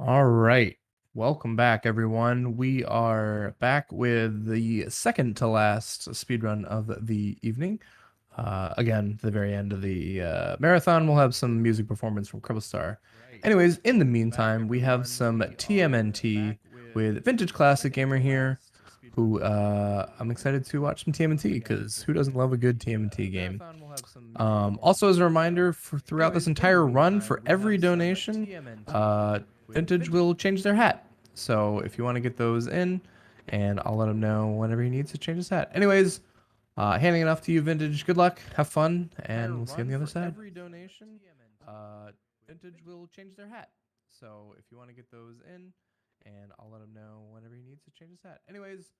All right. Welcome back, everyone. We are back with the second to last speedrun of the evening. Again, the very end of the marathon, we'll have some music performance from Cribblestar. Anyways, in the meantime, we have some TMNT with Vintage Classic Gamer here, who I'm excited to watch some TMNT because who doesn't love a good TMNT game? Also, as a reminder, throughout this entire run, for every donation, Vintage will change their hat. So if you want to get those in, and I'll let him know whenever he needs to change his hat. Anyways, handing it off to you, Vintage. Good luck, have fun, and we'll see you on the other side. Every donation, Vintage will change their hat. So if you want to get those in, and I'll let him know whenever he needs to change his hat. Anyways,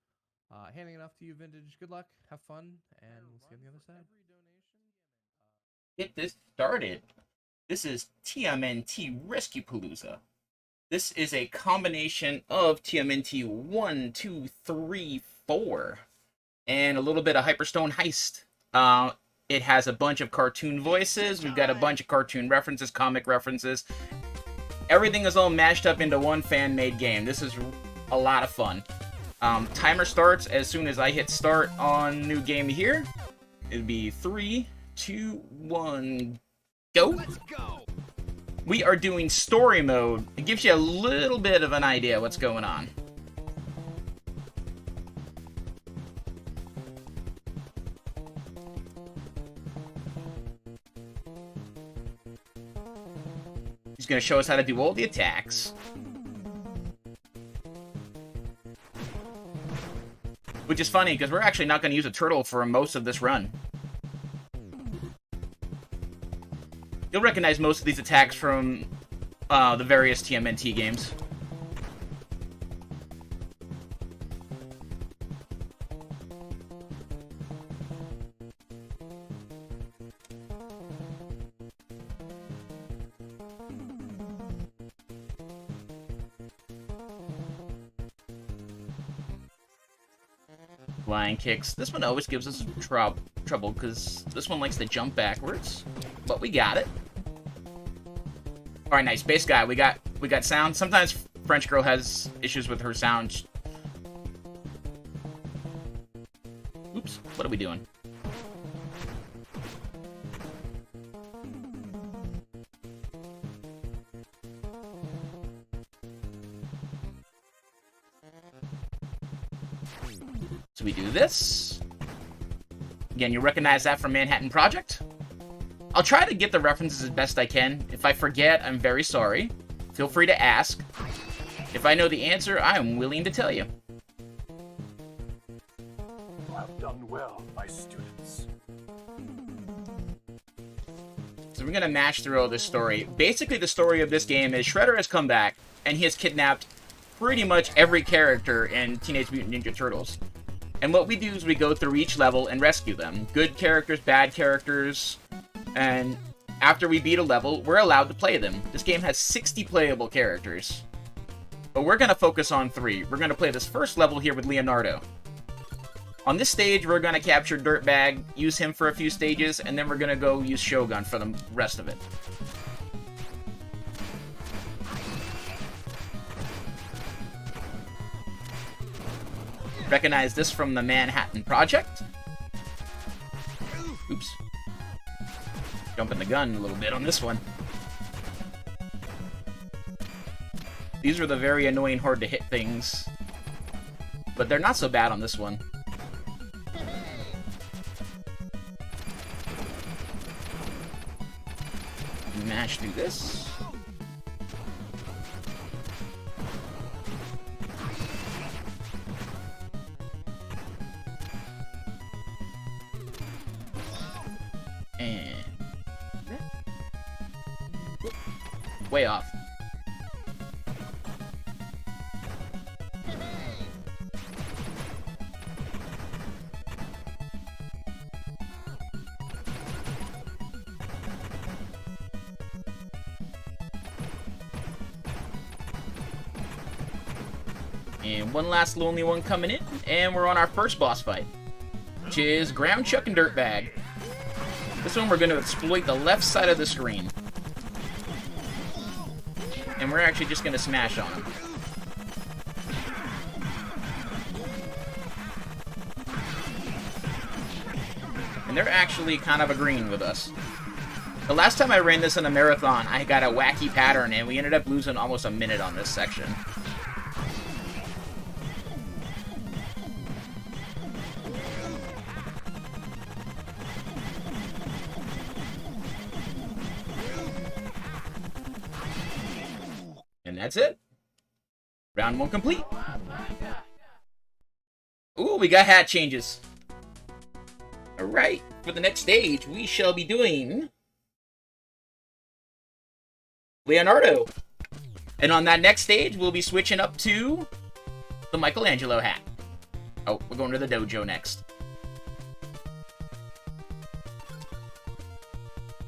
handing it off to you, Vintage. Good luck, have fun, and we'll see you on the other side. Get this started. This is TMNT Rescue-Palooza. This is a combination of TMNT 1, 2, 3, 4, and a little bit of Hyperstone Heist. It has a bunch of cartoon voices. We've got a bunch of cartoon references, comic references. Everything is all mashed up into one fan-made game. This is a lot of fun. Timer starts as soon as I hit start on new game here. It'd be 3, 2, 1, go. Let's go. We are doing story mode. It gives you a little bit of an idea what's going on. He's going to show us how to do all the attacks. Which is funny, because we're actually not going to use a turtle for most of this run. You'll recognize most of these attacks from the various TMNT games. Flying kicks. This one always gives us trouble because this one likes to jump backwards, but we got it. All right, nice. Bass guy, we got sound. Sometimes French girl has issues with her sound. Oops, what are we doing? So we do this. Again, you recognize that from Manhattan Project. I'll try to get the references as best I can. If I forget, I'm very sorry. Feel free to ask. If I know the answer, I am willing to tell you. You have done well, my students. So we're going to mash through all this story. Basically, the story of this game is Shredder has come back, and he has kidnapped pretty much every character in Teenage Mutant Ninja Turtles. And what we do is we go through each level and rescue them. Good characters, bad characters. And after we beat a level, we're allowed to play them. This game has 60 playable characters. But we're going to focus on 3. We're going to play this first level here with Leonardo. On this stage, we're going to capture Dirtbag, use him for a few stages, and then we're going to go use Shogun for the rest of it. Recognize this from the Manhattan Project. Oops. Jumping the gun a little bit on this one. These are the very annoying, hard to hit things. But they're not so bad on this one. Mash through this. And way off. And one last lonely one coming in, and we're on our first boss fight, which is Ground Chuck and Dirtbag. This one we're going to exploit the left side of the screen. and we're actually just gonna smash on them. And they're actually kind of agreeing with us. The last time I ran this in a marathon, I got a wacky pattern, and we ended up losing almost a minute on this section. And that's it. Round 1 complete. Ooh, we got hat changes. Alright, for the next stage, we shall be doing Leonardo. And on that next stage, we'll be switching up to the Michelangelo hat. Oh, we're going to the dojo next.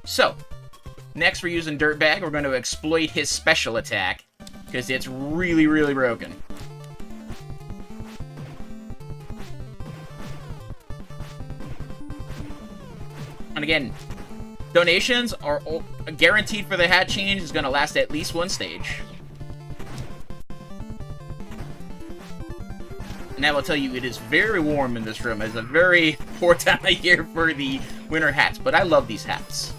So, next we're using Dirtbag. We're going to exploit his special attack, because it's really, really broken. And again, donations are guaranteed for the hat change. Is going to last at least 1 stage. And I will tell you, it is very warm in this room. It's a very poor time of year for the winter hats, but I love these hats.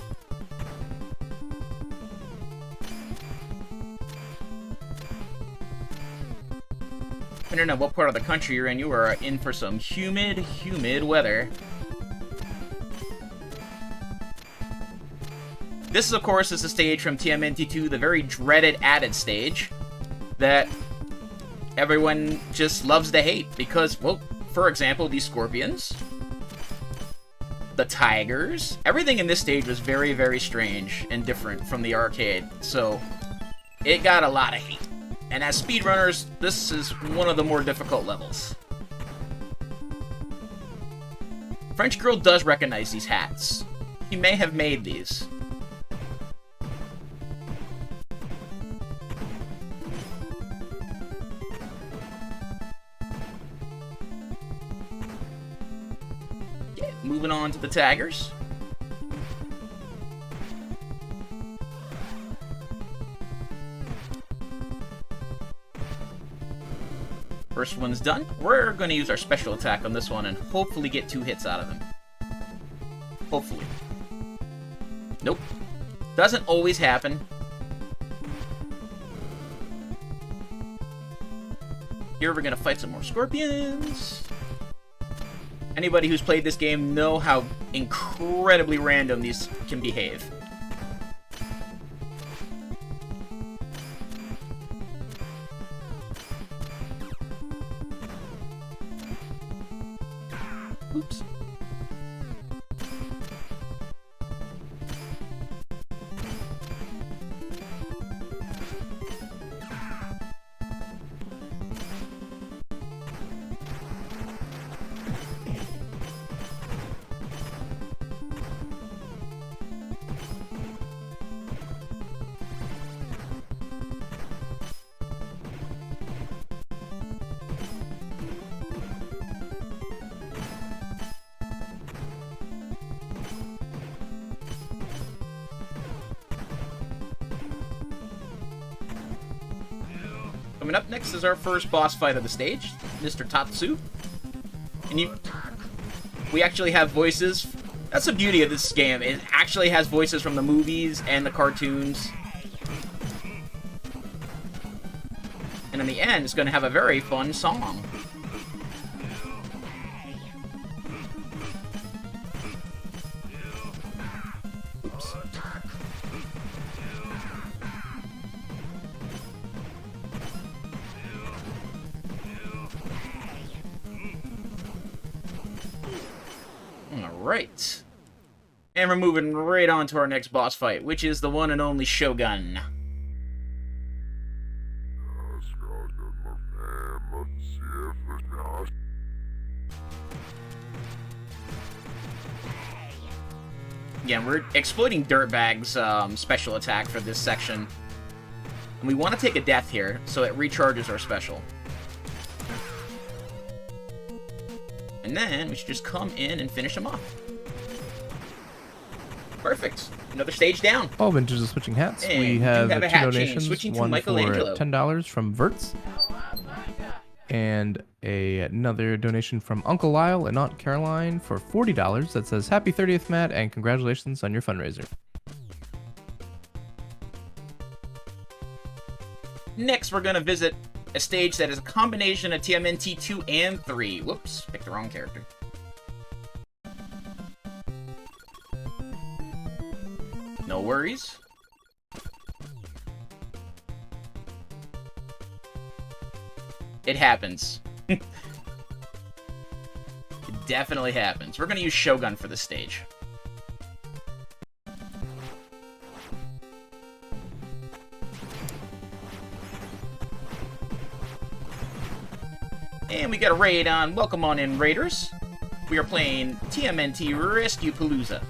Depending on what part of the country you're in, you are in for some humid weather. This, of course, is the stage from TMNT 2, the very dreaded added stage that everyone just loves to hate because, well, for example, these scorpions, the tigers, everything in this stage was very, very strange and different from the arcade, so it got a lot of hate. And as speedrunners, this is one of the more difficult levels. French Girl does recognize these hats. He may have made these. Okay, moving on to the taggers. First one's done. We're going to use our special attack on this one and hopefully get 2 hits out of him. Hopefully. Nope. Doesn't always happen. Here we're going to fight some more scorpions. Anybody who's played this game know how incredibly random these can behave. Oops. Coming up next is our first boss fight of the stage, Mr. Tatsu. And we actually have voices. That's the beauty of this game. It actually has voices from the movies and the cartoons. And in the end, it's going to have a very fun song. Oops. Alright. And we're moving right on to our next boss fight, which is the one and only Shogun. Again, we're exploiting Dirtbag's special attack for this section. And we want to take a death here, so it recharges our special. And then we should just come in and finish him off. Perfect. Another stage down. Oh, Vintage is switching hats. And We do have have a two hat change, donations. switching to One for Michelangelo. $10 from Verts. And another donation from Uncle Lyle and Aunt Caroline for $40 that says, Happy 30th, Matt, and congratulations on your fundraiser. Next, we're going to visit a stage that is a combination of TMNT 2 and 3. Whoops, picked the wrong character. No worries. It happens. It definitely happens. We're going to use Shogun for this stage. And we got a raid on. Welcome on in, Raiders. We are playing TMNT Rescue-Palooza.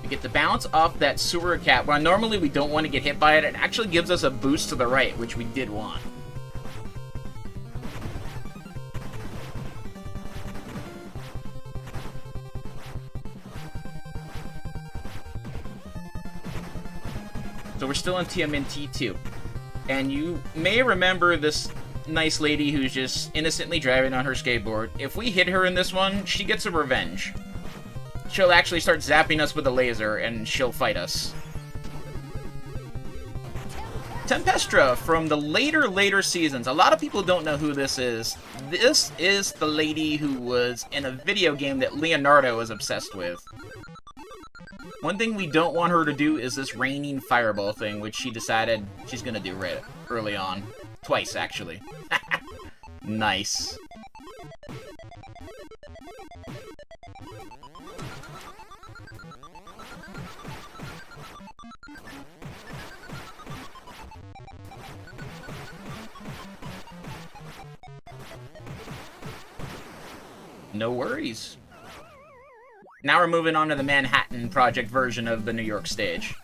We get the bounce off that sewer cap. While normally we don't want to get hit by it, it actually gives us a boost to the right, which we did want. So we're still in TMNT 2. And you may remember this nice lady who's just innocently driving on her skateboard. If we hit her in this one, she gets a revenge. She'll actually start zapping us with a laser, and she'll fight us. Tempestra from the later seasons. A lot of people don't know who this is. This is the lady who was in a video game that Leonardo was obsessed with. One thing we don't want her to do is this raining fireball thing, which she decided she's gonna do right early on. Twice, actually. Nice. No worries. Now we're moving on to the Manhattan Project version of the New York stage.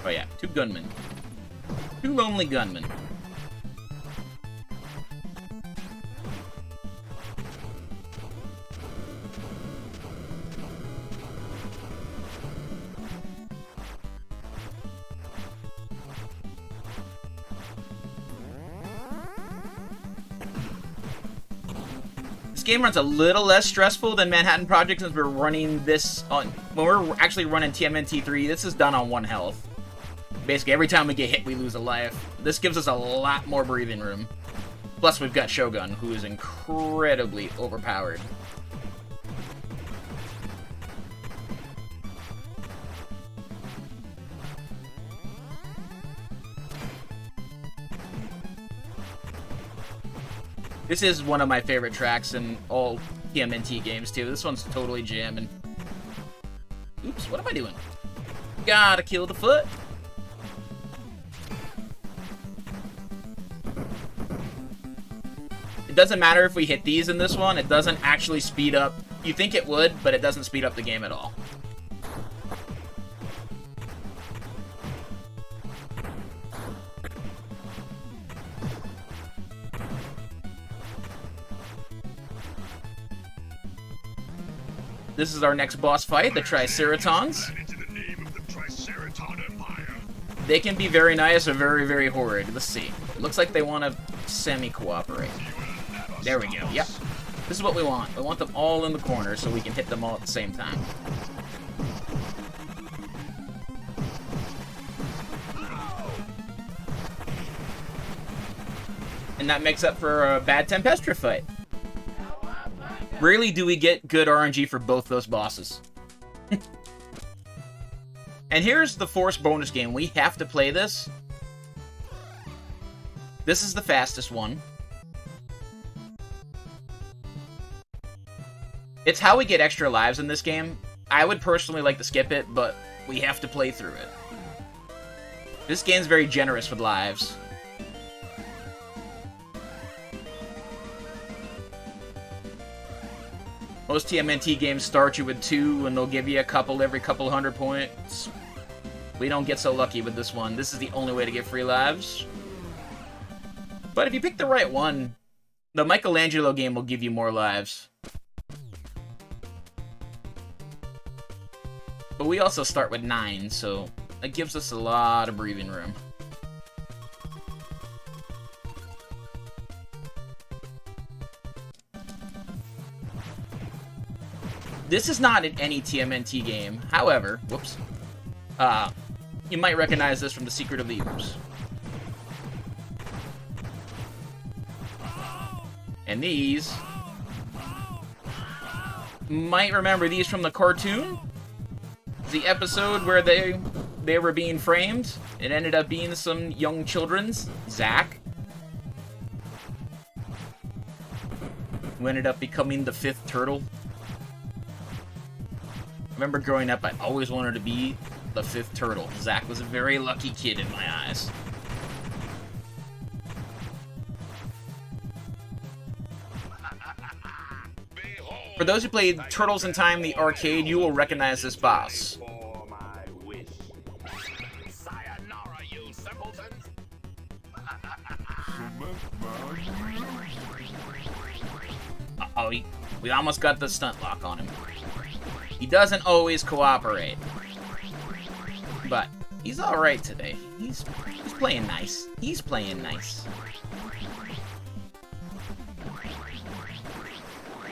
Oh yeah, two gunmen. Two lonely gunmen. This game runs a little less stressful than Manhattan Project since we're running this on... When we're actually running TMNT 3, this is done on 1 health. Basically, every time we get hit, we lose a life. This gives us a lot more breathing room. Plus, we've got Shogun, who is incredibly overpowered. This is one of my favorite tracks in all TMNT games, too. This one's totally jamming. Oops, what am I doing? Gotta kill the foot. It doesn't matter if we hit these in this one. It doesn't actually speed up. You think it would, but it doesn't speed up the game at all. This is our next boss fight, the Triceratons. They can be very nice or very, very horrid. Let's see. It looks like they want to semi-cooperate. There we go. Yep. This is what we want. We want them all in the corner so we can hit them all at the same time. And that makes up for a bad Tempestra fight. Rarely do we get good RNG for both those bosses. And here's the Force bonus game. We have to play this. This is the fastest one. It's how we get extra lives in this game. I would personally like to skip it, but we have to play through it. This game's very generous with lives. Most TMNT games start you with 2, and they'll give you a couple every couple hundred points. We don't get so lucky with this one. This is the only way to get free lives. But if you pick the right one, the Michelangelo game will give you more lives. But we also start with 9, so that gives us a lot of breathing room. This is not in any TMNT game. However, whoops. You might recognize this from The Secret of the Ooze. And these... might remember these from the cartoon. The episode where they were being framed. It ended up being some young children's. Zach. Who ended up becoming the 5th turtle. I remember growing up, I always wanted to be the 5th turtle. Zach was a very lucky kid in my eyes. For those who played Turtles in Time, the arcade, you will recognize this boss. Uh-oh, we almost got the stunt lock on him. He doesn't always cooperate. But he's alright today. He's playing nice. He's playing nice.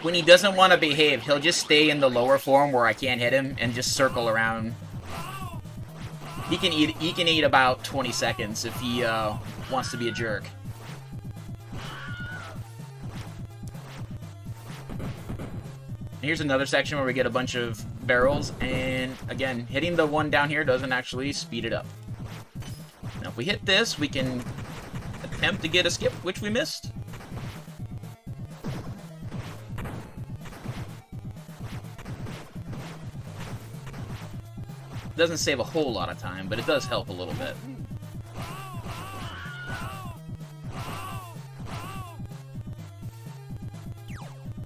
When he doesn't want to behave, he'll just stay in the lower form where I can't hit him and just circle around. He can eat about 20 seconds if he wants to be a jerk. Here's another section where we get a bunch of barrels, and again, hitting the one down here doesn't actually speed it up. Now if we hit this, we can attempt to get a skip, which we missed. Doesn't save a whole lot of time, but it does help a little bit.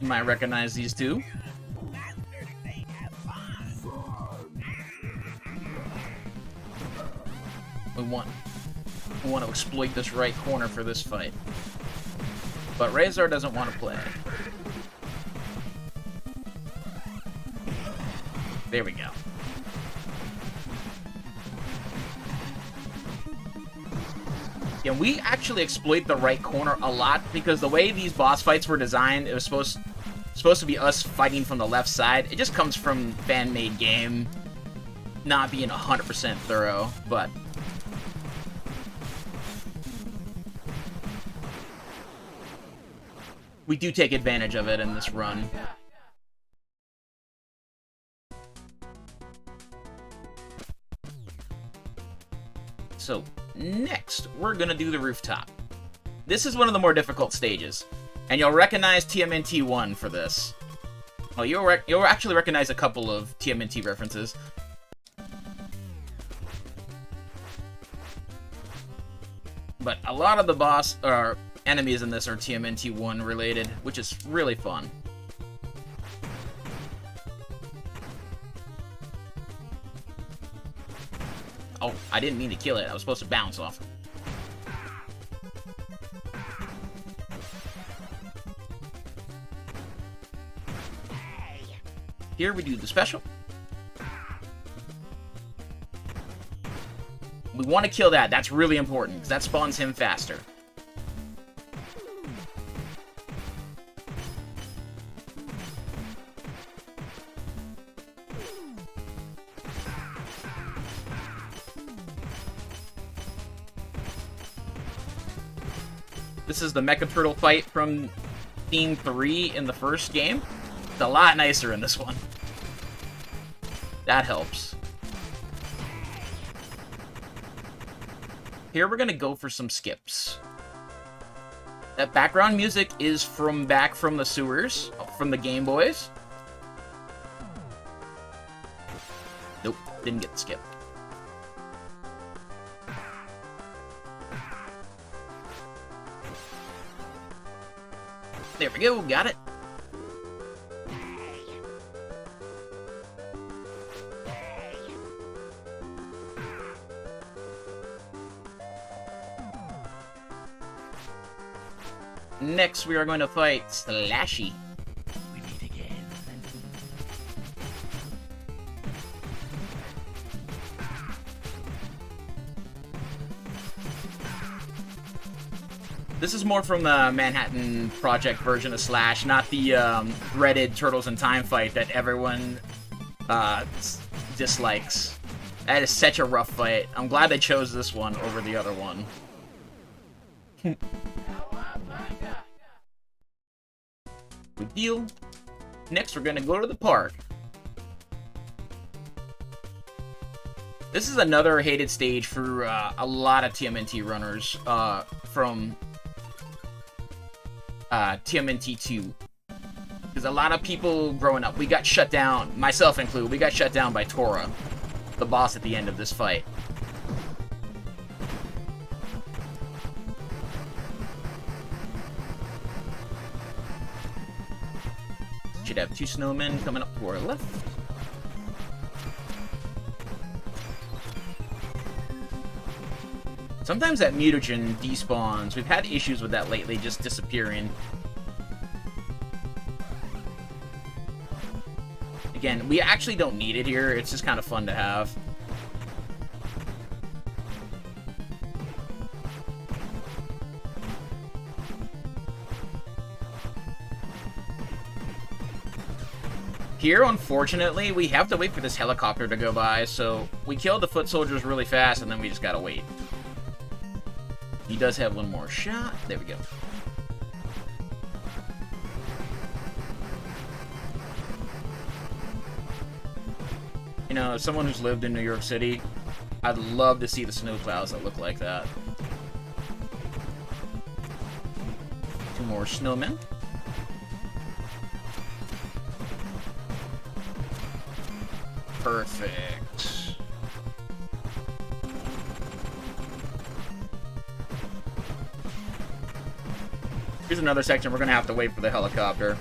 You might recognize these two. We want to exploit this right corner for this fight. But Razor doesn't want to play. There we go. Yeah, we actually exploit the right corner a lot because the way these boss fights were designed, it was supposed to be us fighting from the left side. It just comes from fan-made game not being 100% thorough, but we do take advantage of it in this run. So, next, we're gonna do the rooftop. This is one of the more difficult stages, and you'll recognize TMNT 1 for this. Well, you'll actually recognize a couple of TMNT references. But a lot of the boss or enemies in this are TMNT 1 related, which is really fun. Oh, I didn't mean to kill it. I was supposed to bounce off it. Here we do the special. We want to kill that. That's really important, because that spawns him faster. This is the Mecha Turtle fight from Theme 3 in the first game. It's a lot nicer in this one. That helps. Here we're gonna go for some skips. That background music is from back from the sewers, from the Game Boys. Didn't get the skip. There we go, got it. Next, we are going to fight Slashy. We meet again. This is more from the Manhattan Project version of Slash, not the Reddit Turtles in Time fight that everyone dislikes. That is such a rough fight. I'm glad they chose this one over the other one. Good deal. Next, we're gonna go to the park. This is another hated stage for a lot of TMNT runners from TMNT 2. Because a lot of people growing up, we got shut down, myself included, we got shut down by Tora, the boss at the end of this fight. Should have 2 snowmen coming up to our left. Sometimes that mutagen despawns. We've had issues with that lately, just disappearing. Again, we actually don't need it here. It's just kind of fun to have. Here, unfortunately, we have to wait for this helicopter to go by, so we killed the foot soldiers really fast, and then we just gotta wait. He does have one more shot. There we go. You know, as someone who's lived in New York City, I'd love to see the snow clouds that look like that. 2 more snowmen. Perfect. Here's another section we're gonna have to wait for the helicopter.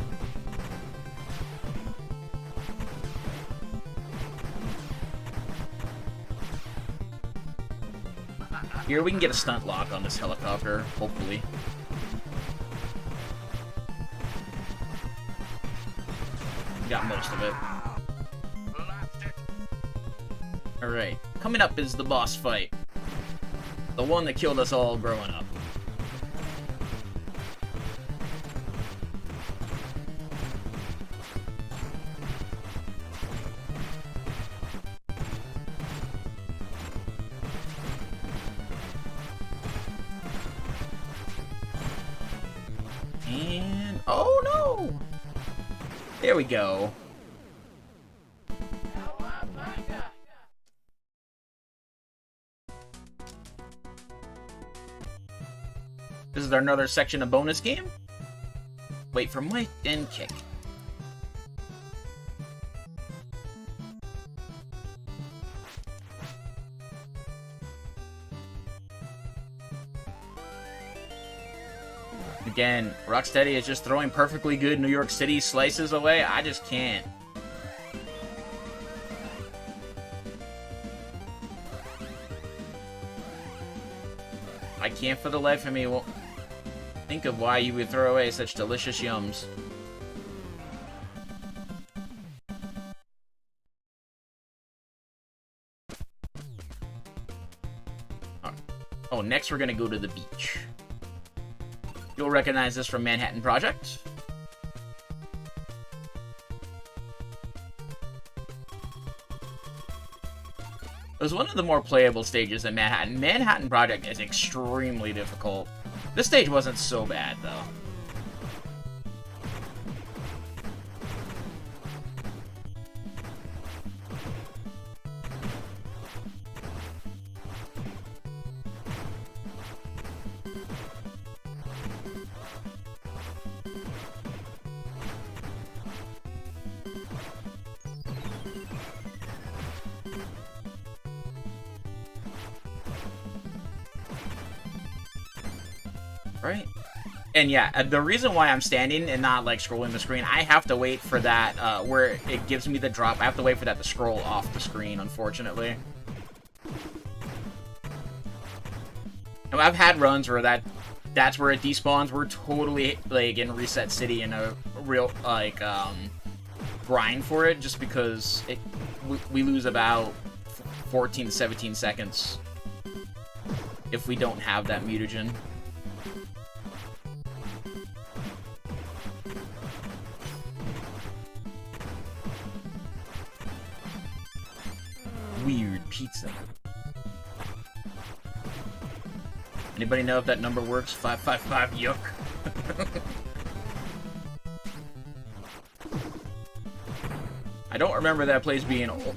Here we can get a stunt lock on this helicopter, hopefully. Got most of it. Alright, coming up is the boss fight. The one that killed us all growing up. And... oh no! There we go. This is another section of bonus game. Wait for Mike and kick. Again, Rocksteady is just throwing perfectly good New York City slices away. I just can't. I can't for the life of me think of why you would throw away such delicious yums. Right. Oh, next we're gonna go to the beach. You'll recognize this from Manhattan Project. It was one of the more playable stages in Manhattan. Manhattan Project is extremely difficult. This stage wasn't so bad, though. Right? And yeah, the reason why I'm standing and not, like, scrolling the screen, I have to wait for that, where it gives me the drop. I have to wait for that to scroll off the screen, unfortunately. And I've had runs where that's where it despawns. We're totally, like, in Reset City in a real, like, grind for it, just because we lose about 14 to 17 seconds if we don't have that mutagen. Weird pizza. Anybody know if that number works? 555, yuck. I don't remember that place being old.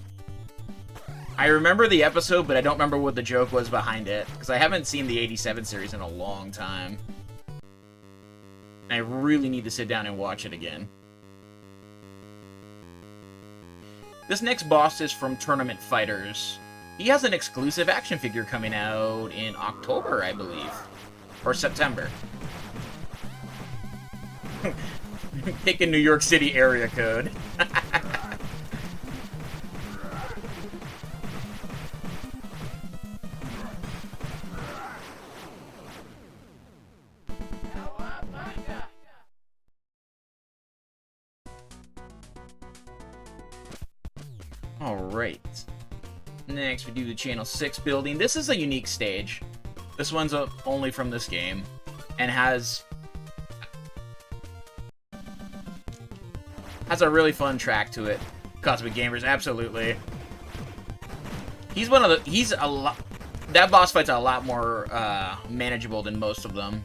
I remember the episode, but I don't remember what the joke was behind it, because I haven't seen the 87 series in a long time. I really need to sit down and watch it again. This next boss is from Tournament Fighters. He has an exclusive action figure coming out in October, I believe. Or September. Pick a New York City area code. Alright. Next, we do the Channel 6 building. This is a unique stage. This one's only from this game. And has a really fun track to it. Cosmic Gamers, absolutely. He's one of the... He's a lot... That boss fight's a lot more manageable than most of them.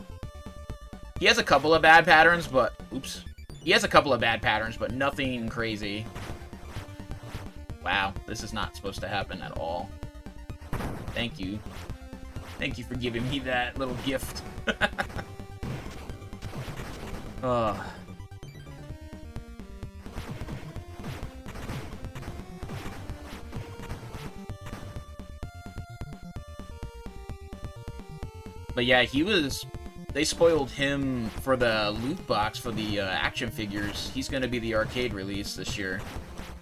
He has a couple of bad patterns, but... Oops. He has a couple of bad patterns, but nothing crazy. Wow, this is not supposed to happen at all. Thank you. Thank you for giving me that little gift. Ugh. But yeah, they spoiled him for the loot box for the action figures. He's gonna be the arcade release this year.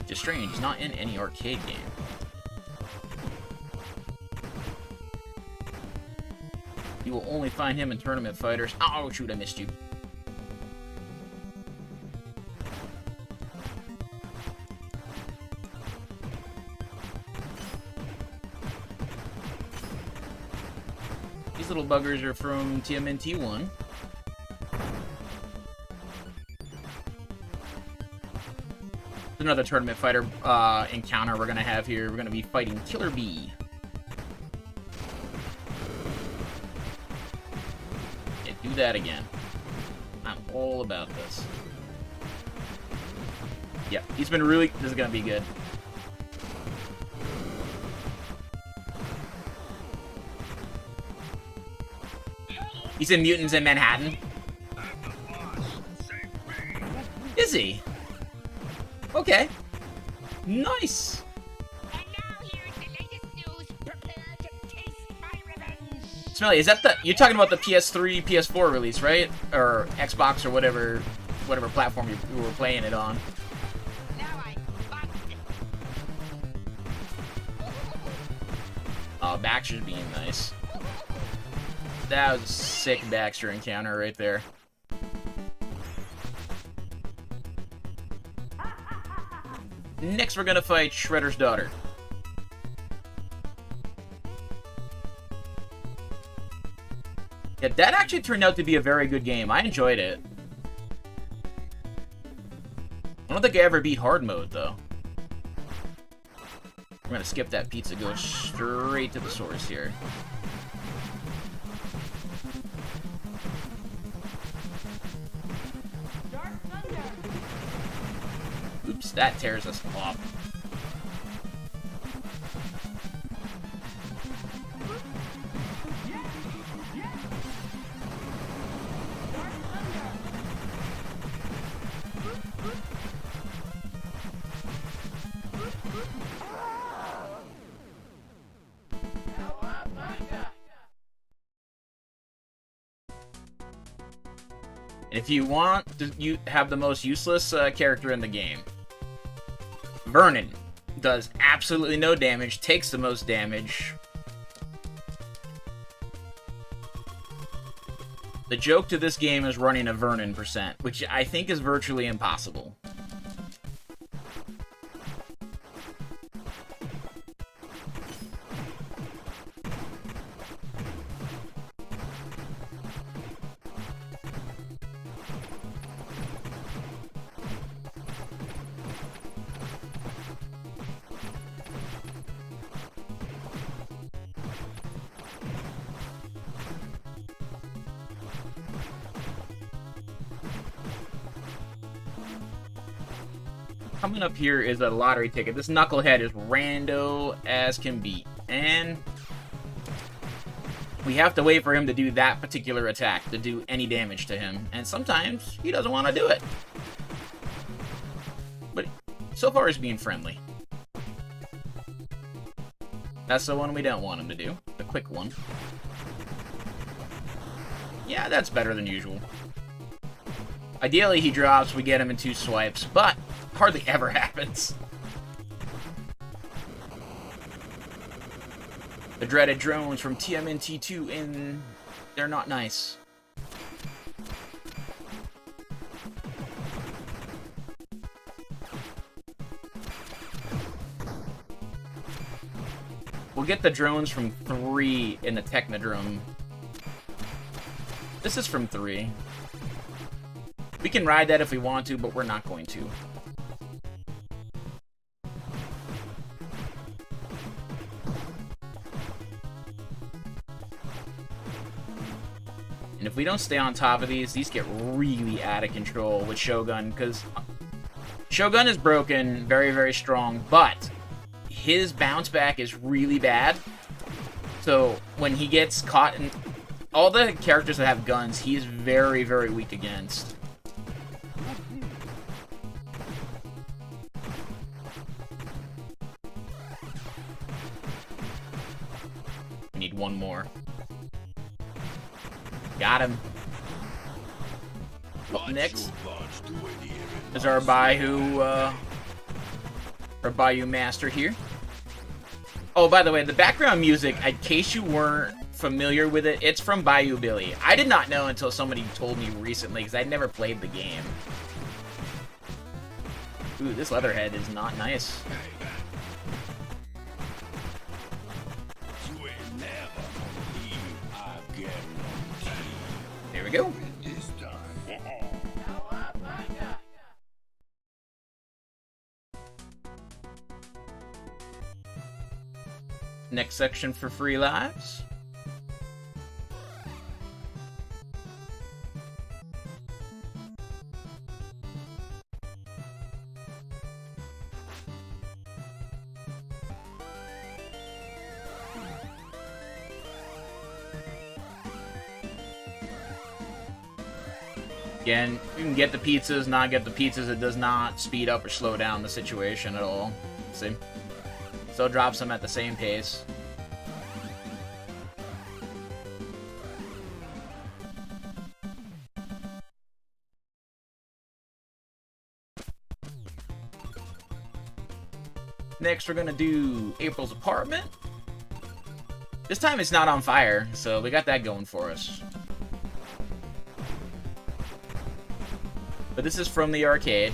Just strange, he's not in any arcade game. You will only find him in Tournament Fighters. Oh shoot, I missed you. These little buggers are from TMNT 1. Another Tournament Fighter encounter we're gonna have here. We're gonna be fighting Killer Bee. Yeah, do that again. I'm all about this. Yep, he's been really... This is gonna be good. He's in Mutants in Manhattan. Is he? Okay. Nice. And now here's the latest news. Prepare to taste my revenge. Smelly, is that the... You're talking about the PS3, PS4 release, right? Or Xbox or whatever platform you were playing it on. Now I got it. Oh, Baxter's being nice. That was a sick Baxter encounter right there. Next, we're gonna fight Shredder's daughter. Yeah, that actually turned out to be a very good game. I enjoyed it. I don't think I ever beat hard mode, though. We're gonna skip that pizza, go straight to the source here. Oops, that tears us off. If you want to have the most useless character in the game, Vernon does absolutely no damage, takes the most damage. The joke to this game is running a Vernon %, which I think is virtually impossible. Coming up here is a lottery ticket. This knucklehead is rando as can be. And we have to wait for him to do that particular attack to do any damage to him. And sometimes he doesn't want to do it. But so far he's being friendly. That's the one we don't want him to do. The quick one. Yeah, that's better than usual. Ideally he drops, we get him in 2 swipes, but hardly ever happens. The dreaded drones from TMNT 2 and they're not nice. We'll get the drones from 3 in the Technodrome. This is from 3. We can ride that if we want to, but we're not going to. And if we don't stay on top of these get really out of control with Shogun, because Shogun is broken, very, very strong, but his bounce back is really bad. So when he gets caught in all the characters that have guns, he is very, very weak against. We need one more. Got him. Up next is our Bayou master here. Oh, by the way, the background music, in case you weren't familiar with it, it's from Bayou Billy. I did not know until somebody told me recently, because I'd never played the game. Ooh, this Leatherhead is not nice. There we go. Next section for free lives. Again, you can get the pizzas, not get the pizzas. It does not speed up or slow down the situation at all. See? Still drops them at the same pace. Next, we're gonna do April's apartment. This time it's not on fire, so we got that going for us. But this is from the arcade.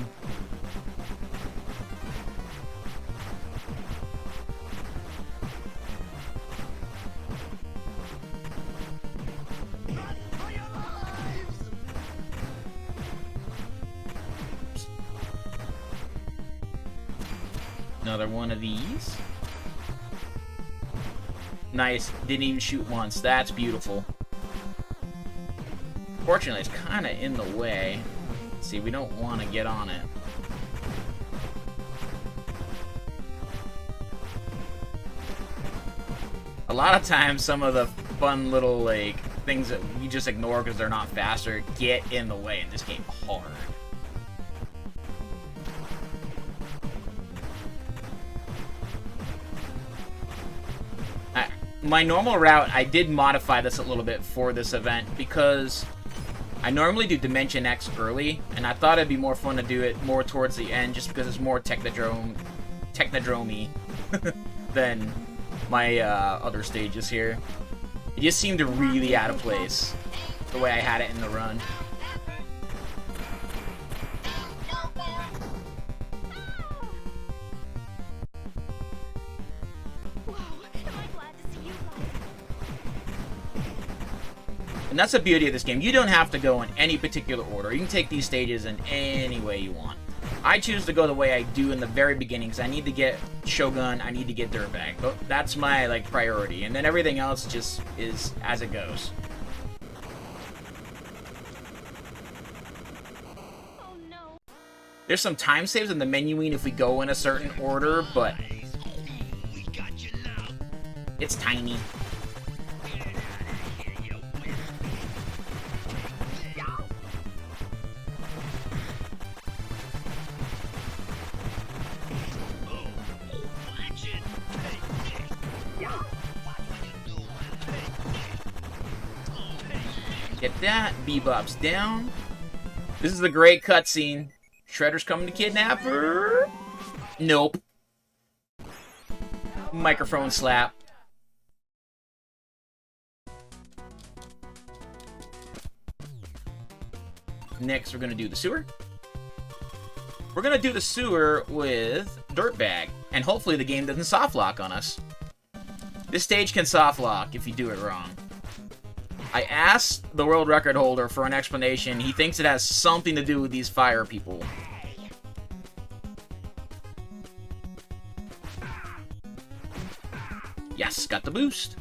Another one of these. Nice. Didn't even shoot once. That's beautiful. Fortunately, it's kind of in the way. See, we don't want to get on it. A lot of times, some of the fun little, like, things that we just ignore because they're not faster get in the way in this game hard. My normal route, I did modify this a little bit for this event because I normally do Dimension X early, and I thought it'd be more fun to do it more towards the end, just because it's more technodrome-y than my other stages here. It just seemed really out of place, the way I had it in the run. And that's the beauty of this game. You don't have to go in any particular order. You can take these stages in any way you want. I choose to go the way I do in the very beginning because I need to get Shogun, I need to get Dirtbag. That's my like priority. And then everything else just is as it goes. Oh no. There's some time saves in the menuing if we go in a certain order, but it's tiny. Get that. Bebop's down. This is the great cutscene. Shredder's coming to kidnap her. Nope. Microphone slap. Next, we're going to do the sewer. We're going to do the sewer with Dirtbag. And hopefully the game doesn't soft lock on us. This stage can soft lock if you do it wrong. I asked the world record holder for an explanation. He thinks it has something to do with these fire people. Yes, got the boost.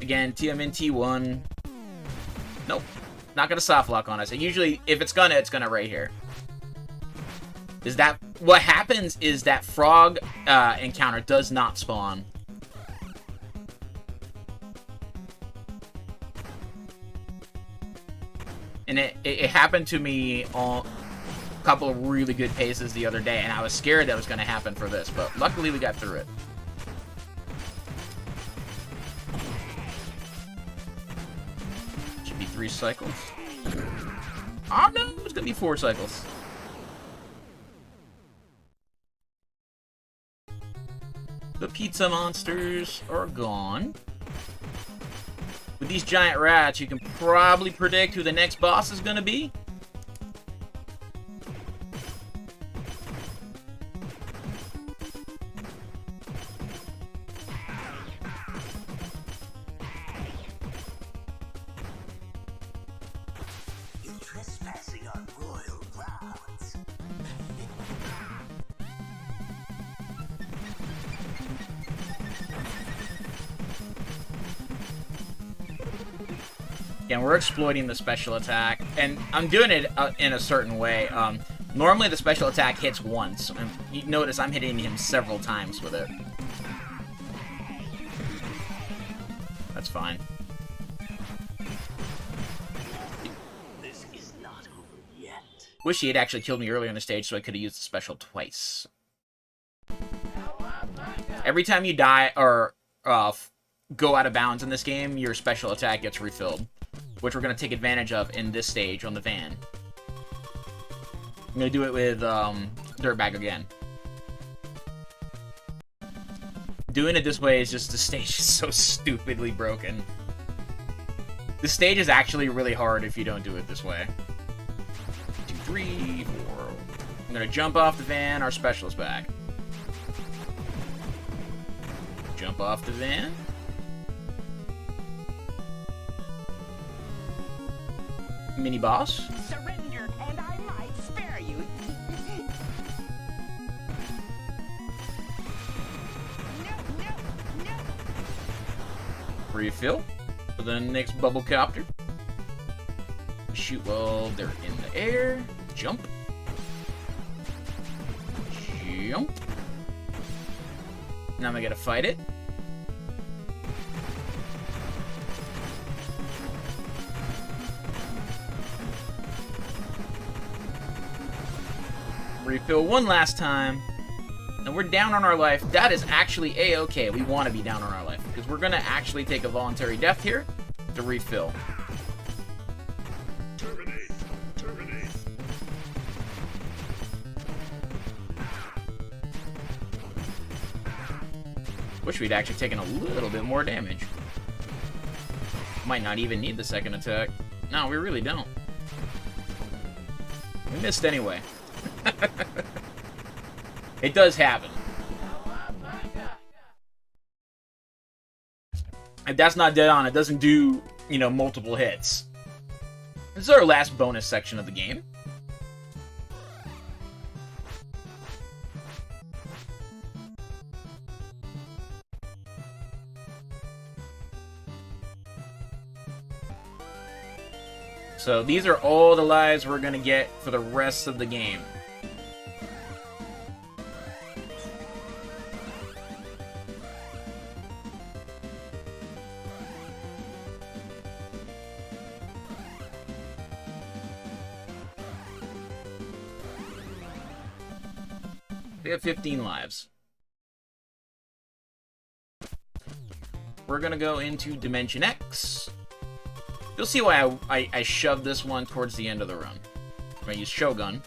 Again, TMNT 1. Nope. Not gonna soft lock on us. And usually, if it's gonna right here. Is that... What happens is that frog encounter does not spawn. And it happened to me on a couple of really good paces the other day, and I was scared that was going to happen for this, but luckily we got through it. Should be 3 cycles. Oh no, it's going to be 4 cycles. The pizza monsters are gone. With these giant rats, you can probably predict who the next boss is going to be. You're trespassing on royal grounds. Again, we're exploiting the special attack, and I'm doing it in a certain way. Normally the special attack hits once, and you notice I'm hitting him several times with it. That's fine. This is not over yet. Wish he had actually killed me earlier in the stage so I could have used the special twice. Every time you die or go out of bounds in this game, your special attack gets refilled, which we're going to take advantage of in this stage on the van. I'm going to do it with Dirtbag again. Doing it this way is just the stage is so stupidly broken. The stage is actually really hard if you don't do it this way. 2, 3, 4. I'm going to jump off the van, our special is back. Jump off the van. Mini boss. Surrender, and I might spare you. No. Refill for the next bubble copter. Shoot while they're in the air. Jump. Jump. Now I'm gonna fight it. Refill one last time. And we're down on our life. That is actually a-okay. We want to be down on our life because we're going to actually take a voluntary death here to refill. Wish we'd actually taken a little bit more damage. Might not even need the second attack. No, we really don't. We missed anyway. It does happen. If that's not dead on, it doesn't do, you know, multiple hits. This is our last bonus section of the game. So these are all the lives we're gonna get for the rest of the game. We have 15 lives. We're gonna go into Dimension X. You'll see why I shoved this one towards the end of the run. I'm gonna use Shogun.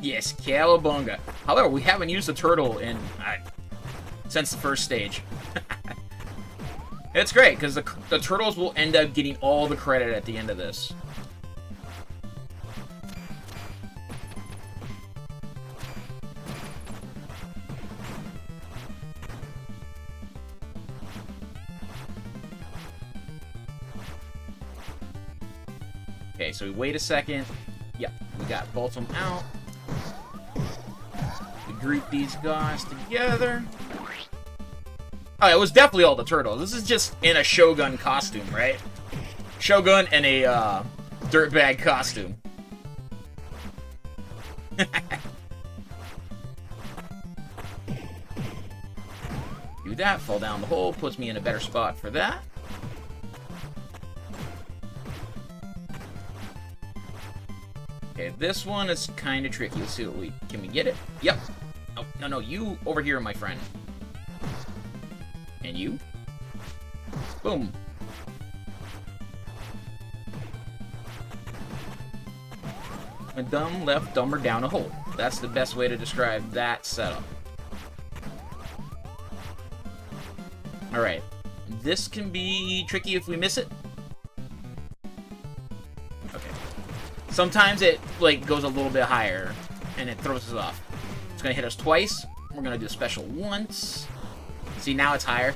Yes, Cowabunga. However, we haven't used the turtle in since the first stage. It's great, because the turtles will end up getting all the credit at the end of this. Okay, so we wait a second. Yep, we got both of them out. We group these guys together. Oh, it was definitely all the turtles. This is just in a Shogun costume, right? Shogun and a dirtbag costume. Do that, fall down the hole, puts me in a better spot for that. Okay, this one is kind of tricky. Let's see what can we get it? Yep. Oh, no, you over here, my friend. And you. Boom. A dumb left dumber down a hole. That's the best way to describe that setup. Alright. This can be tricky if we miss it. Okay. Sometimes it, like, goes a little bit higher, and it throws us off. It's gonna hit us twice. We're gonna do a special once. See, now it's higher.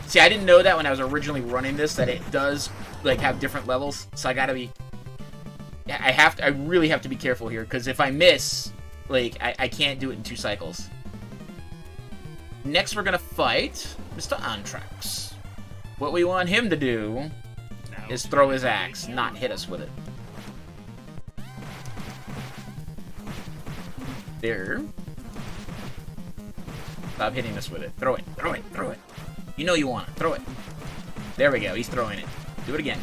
See, I didn't know that when I was originally running this, that it does, like, have different levels. So I gotta be... I really have to be careful here, because if I miss, like, I can't do it in 2 cycles. Next, we're gonna fight Mr. Antrax. What we want him to do is throw his axe, not hit us with it. There. Stop hitting us with it. Throw it, throw it, throw it. You know you want it. Throw it. There we go. He's throwing it. Do it again.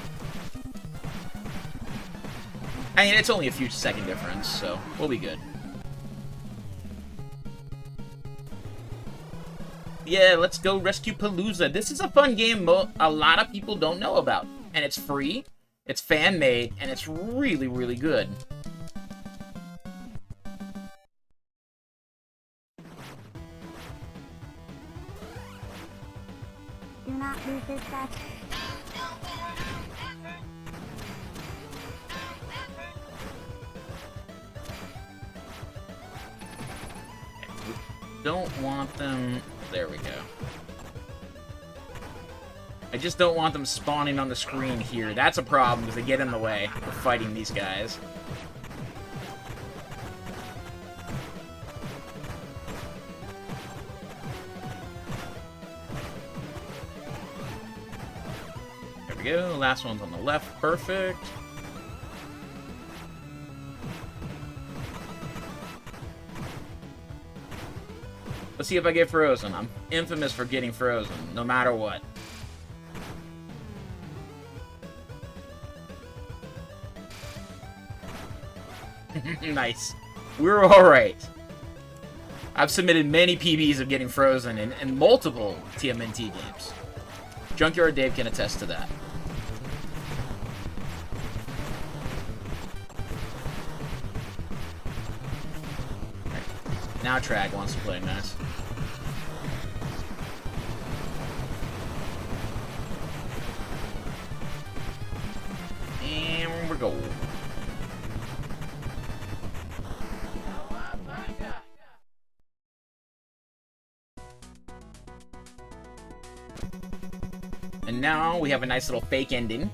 I mean, it's only a few second difference, so we'll be good. Yeah, let's go Rescue-Palooza. This is a fun game a lot of people don't know about. And it's free, it's fan-made, and it's really, really good. Do not lose this stuff. Don't want them... There we go. I just don't want them spawning on the screen here. That's a problem, because they get in the way of fighting these guys. There we go. Last one's on the left. Perfect. Let's see if I get frozen. I'm infamous for getting frozen, no matter what. Nice. We're alright. I've submitted many PBs of getting frozen in multiple TMNT games. Junkyard Dave can attest to that. Now Trag wants to play nice. And we're going. And now we have a nice little fake ending,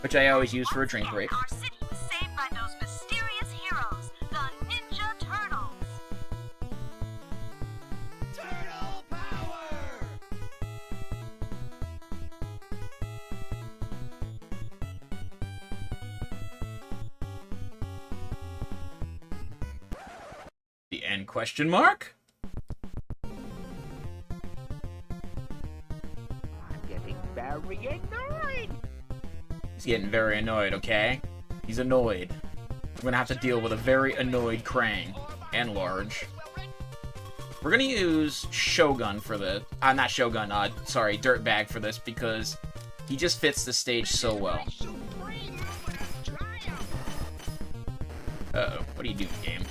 which I always use for a drink break. Our city was saved by those mysterious heroes, the Ninja Turtles. Turtle power! The end question mark? Getting very annoyed. He's getting very annoyed, okay? He's annoyed. We're gonna have to deal with a very annoyed Krang. And Large. We're gonna use Shogun for the... not Shogun, sorry, Dirtbag for this, because he just fits the stage so well. Uh-oh, what do you do, game?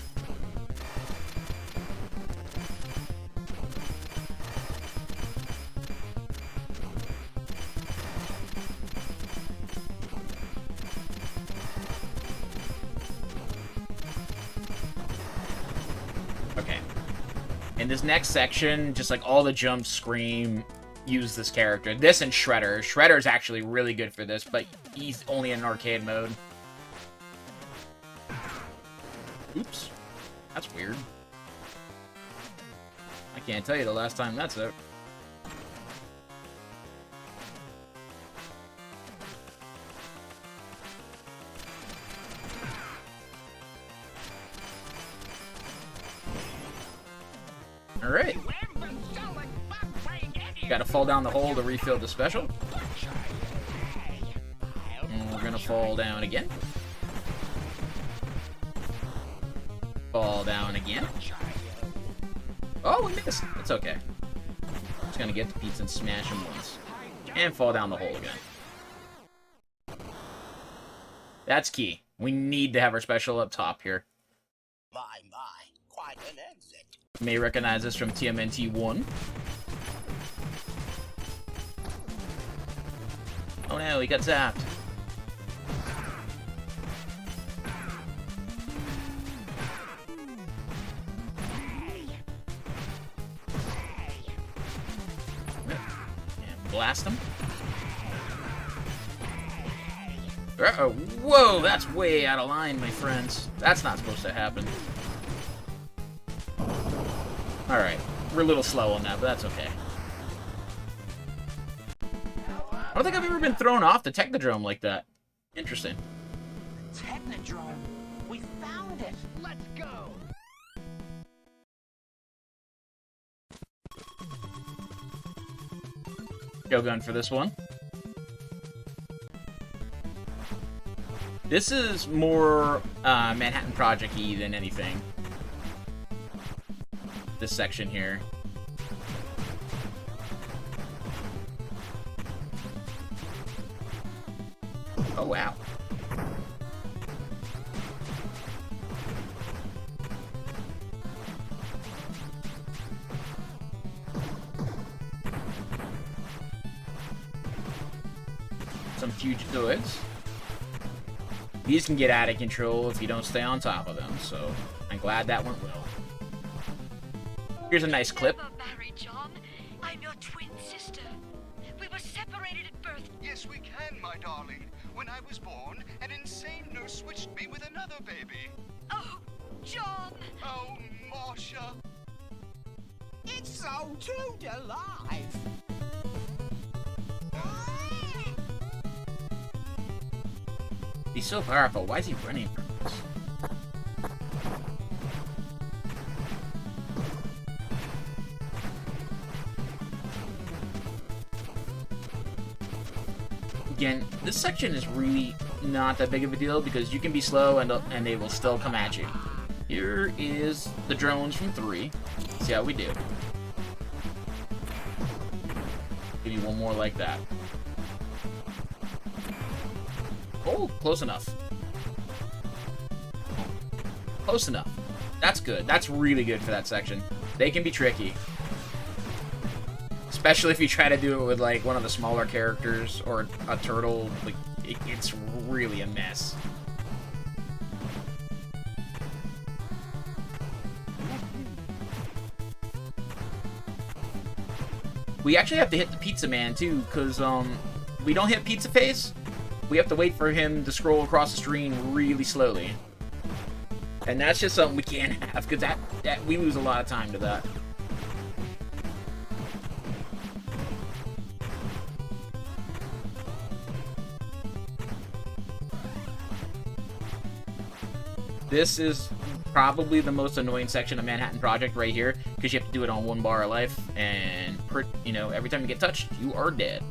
Okay. In this next section, just like all the jumps scream, use this character. This and Shredder. Shredder's actually really good for this, but he's only in arcade mode. Oops. That's weird. I can't tell you the last time that's out. Alright. Gotta fall down the hole to refill the special. And we're gonna fall down again. Fall down again. Oh, we missed. It's okay. Just gonna get the pizza and smash him once. And fall down the hole again. That's key. We need to have our special up top here. My, quite an exit. You may recognize this from TMNT 1. Oh no, he got zapped. And blast him. Uh-oh. Whoa, that's way out of line, my friends. That's not supposed to happen. Alright, we're a little slow on that, but that's okay. I don't think I've ever been thrown off the Technodrome like that. Interesting. Technodrome. We found it. Let's go. Shogun for this one. This is more Manhattan Project-y than anything. This section here. Oh, wow. Some Fugitoids. These can get out of control if you don't stay on top of them, so I'm glad that went well. Here's a nice clip. Never marry, John. I'm your twin sister. We were separated at birth. Yes, we can, my darling. When I was born, an insane nurse switched me with another baby. Oh, John! Oh, Marcia. It's so true to life. He's so powerful. Why is he running from us? Again, this section is really not that big of a deal because you can be slow and they will still come at you. Here is the drones from 3. See how we do. Give you one more like that. Oh, close enough. Close enough. That's good. That's really good for that section. They can be tricky. Especially if you try to do it with, like, one of the smaller characters or a turtle. Like, it's really a mess. We actually have to hit the Pizza Man, too, because, we don't hit Pizza Face. We have to wait for him to scroll across the screen really slowly. And that's just something we can't have, because that we lose a lot of time to that. This is probably the most annoying section of Manhattan Project right here, because you have to do it on 1 bar of life, and, you know, every time you get touched, you are dead.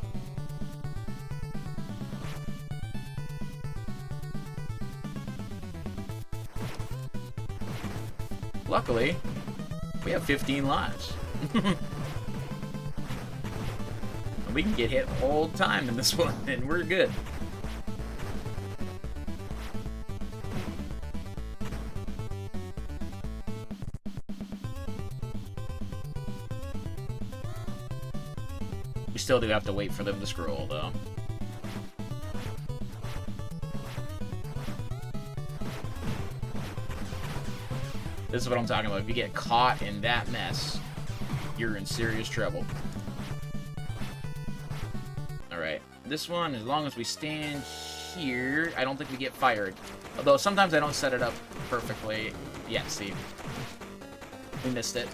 Luckily, we have 15 lives. And we can get hit all the time in this one, and we're good. We still do have to wait for them to scroll, though. This is what I'm talking about. If you get caught in that mess, you're in serious trouble. Alright. This one, as long as we stand here, I don't think we get fired. Although, sometimes I don't set it up perfectly. Yeah, see. We missed it.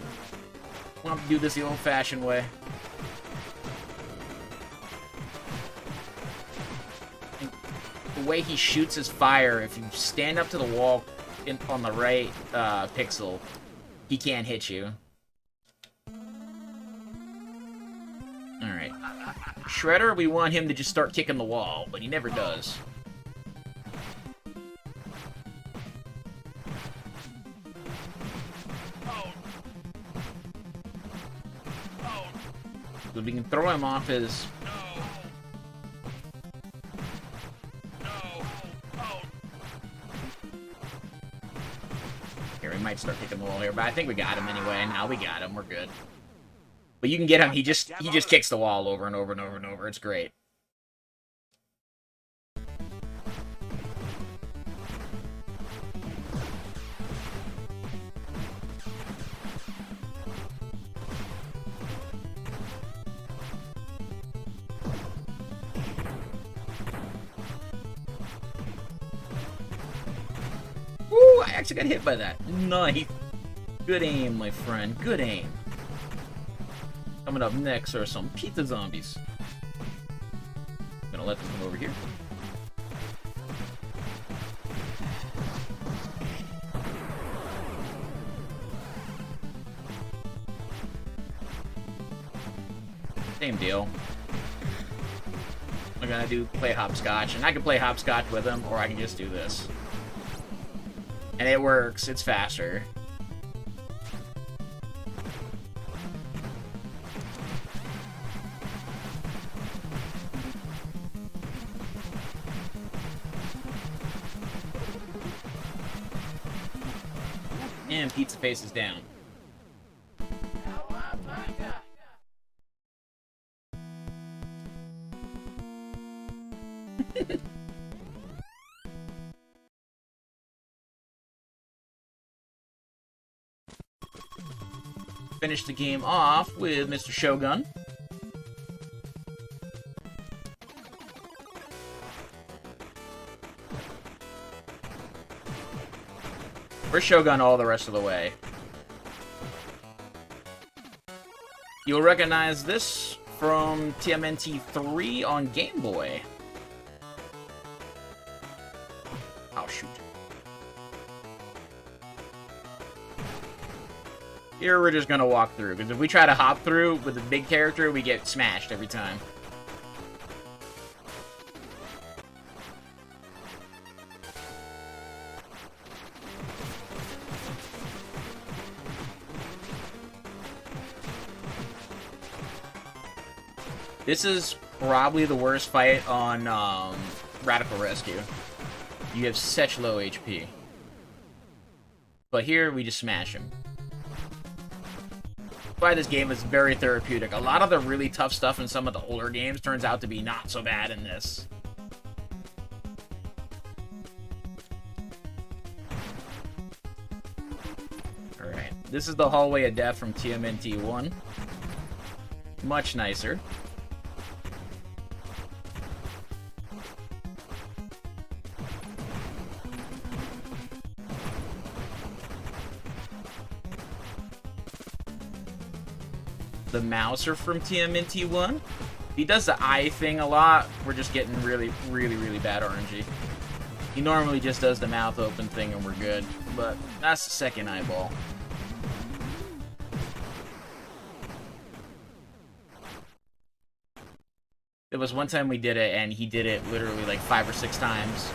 We'll have to do this the old-fashioned way. The way he shoots his fire, if you stand up to the wall on the right pixel, he can't hit you. Alright. Shredder, we want him to just start kicking the wall, but he never does. So we can throw him off his... Here, we might start kicking the wall here, but I think we got him anyway. Now we got him, we're good. But you can get him, he just kicks the wall over and over and over and over. It's great. Ooh, I actually got hit by that. Nice. Good aim, my friend. Good aim. Coming up next are some pizza zombies. I'm gonna let them come over here. Same deal. I'm gonna play hopscotch, and I can play hopscotch with them, or I can just do this. And it works, it's faster. And Pizza Face is down. Finish the game off with Mr. Shogun. We're Shogun all the rest of the way. You'll recognize this from TMNT 3 on Game Boy. Oh, shoot. Here we're just gonna walk through, because if we try to hop through with a big character, we get smashed every time. This is probably the worst fight on Radical Rescue. You have such low HP. But here, we just smash him. That's why this game is very therapeutic. A lot of the really tough stuff in some of the older games turns out to be not so bad in this. Alright, this is the Hallway of Death from TMNT 1. Much nicer. The Mouser from TMNT 1. He does the eye thing a lot. We're just getting really bad RNG. He normally just does the mouth open thing and we're good. But that's the second eyeball. There was one time we did it and he did it literally like 5 or 6 times.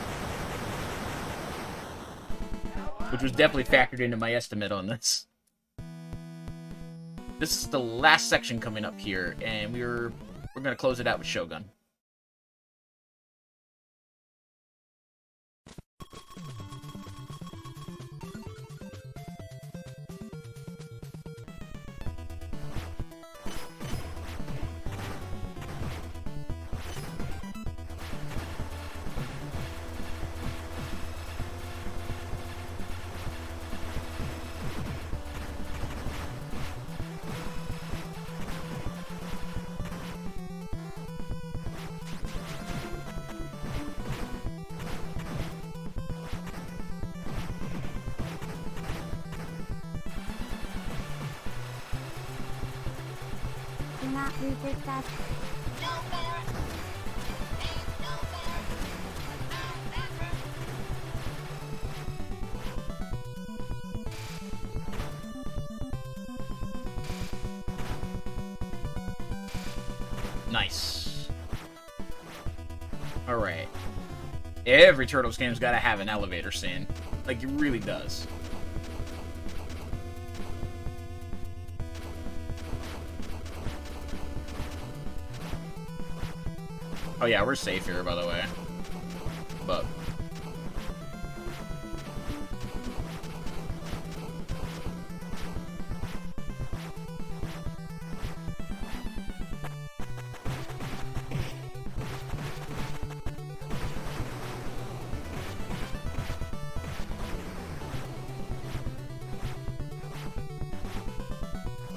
Which was definitely factored into my estimate on this. This is the last section coming up here, and we're gonna close it out with Shogun. Do not lose this stuff. No more. Ain't no more. I'll never. Nice. Alright. Every Turtles game's gotta have an elevator scene. Like, it really does. Oh yeah, we're safe here, by the way. But...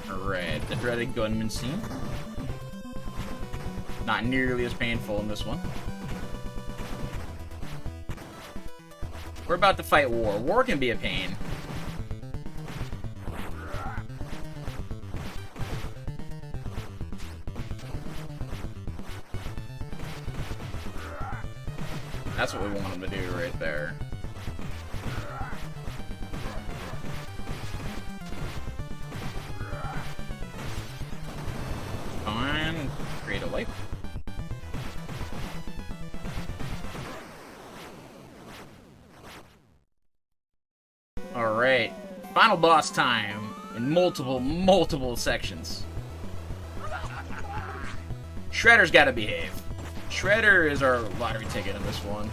Alright, the dreaded gunman scene. Not nearly as painful in this one. We're about to fight War. War can be a pain. That's what we want him to do right there. Fine. Create a life. Alright. Final boss time in multiple sections. Shredder's gotta behave. Shredder is our lottery ticket in this one.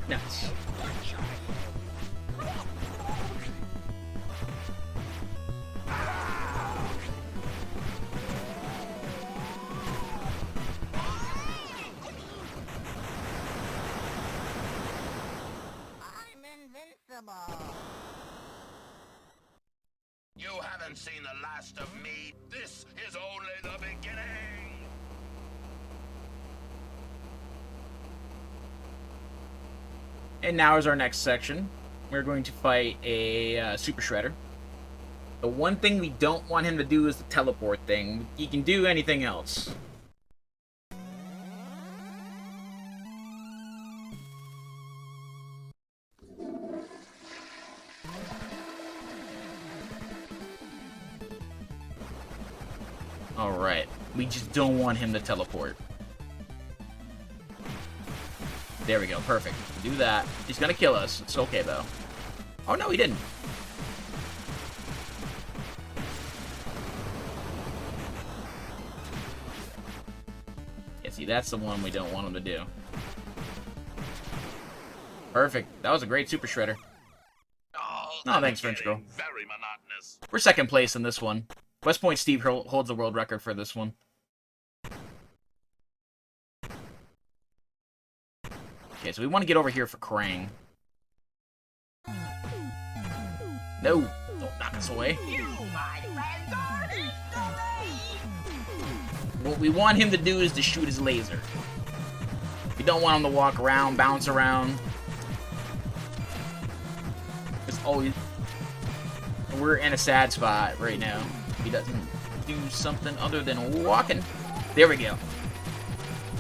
Nice. I'm invincible. You haven't seen the last of me. This is only the beginning. And now is our next section. We're going to fight a Super Shredder. The one thing we don't want him to do is the teleport thing. He can do anything else. We just don't want him to teleport. There we go, perfect. Do that. He's gonna kill us. It's okay, though. Oh, no, he didn't. Yeah, see, that's the one we don't want him to do. Perfect. That was a great Super Shredder. Oh, thanks, French Girl. Very monotonous. We're second place in this one. West Point Steve holds the world record for this one. Okay, so we want to get over here for Krang. No! Don't knock us away. What we want him to do is to shoot his laser. We don't want him to walk around, bounce around. It's always... We're in a sad spot right now. He doesn't do something other than walking. There we go.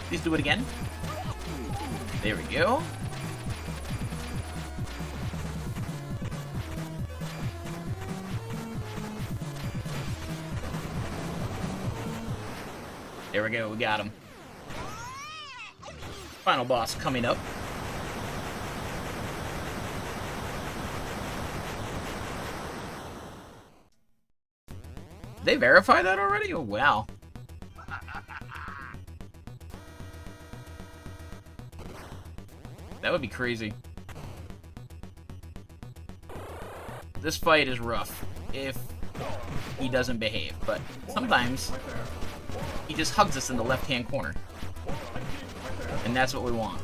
Please do it again. There we go. There we go, we got him. Final boss coming up. Did they verify that already? Oh, wow. That would be crazy. This fight is rough if he doesn't behave, but sometimes he just hugs us in the left-hand corner. And that's what we want.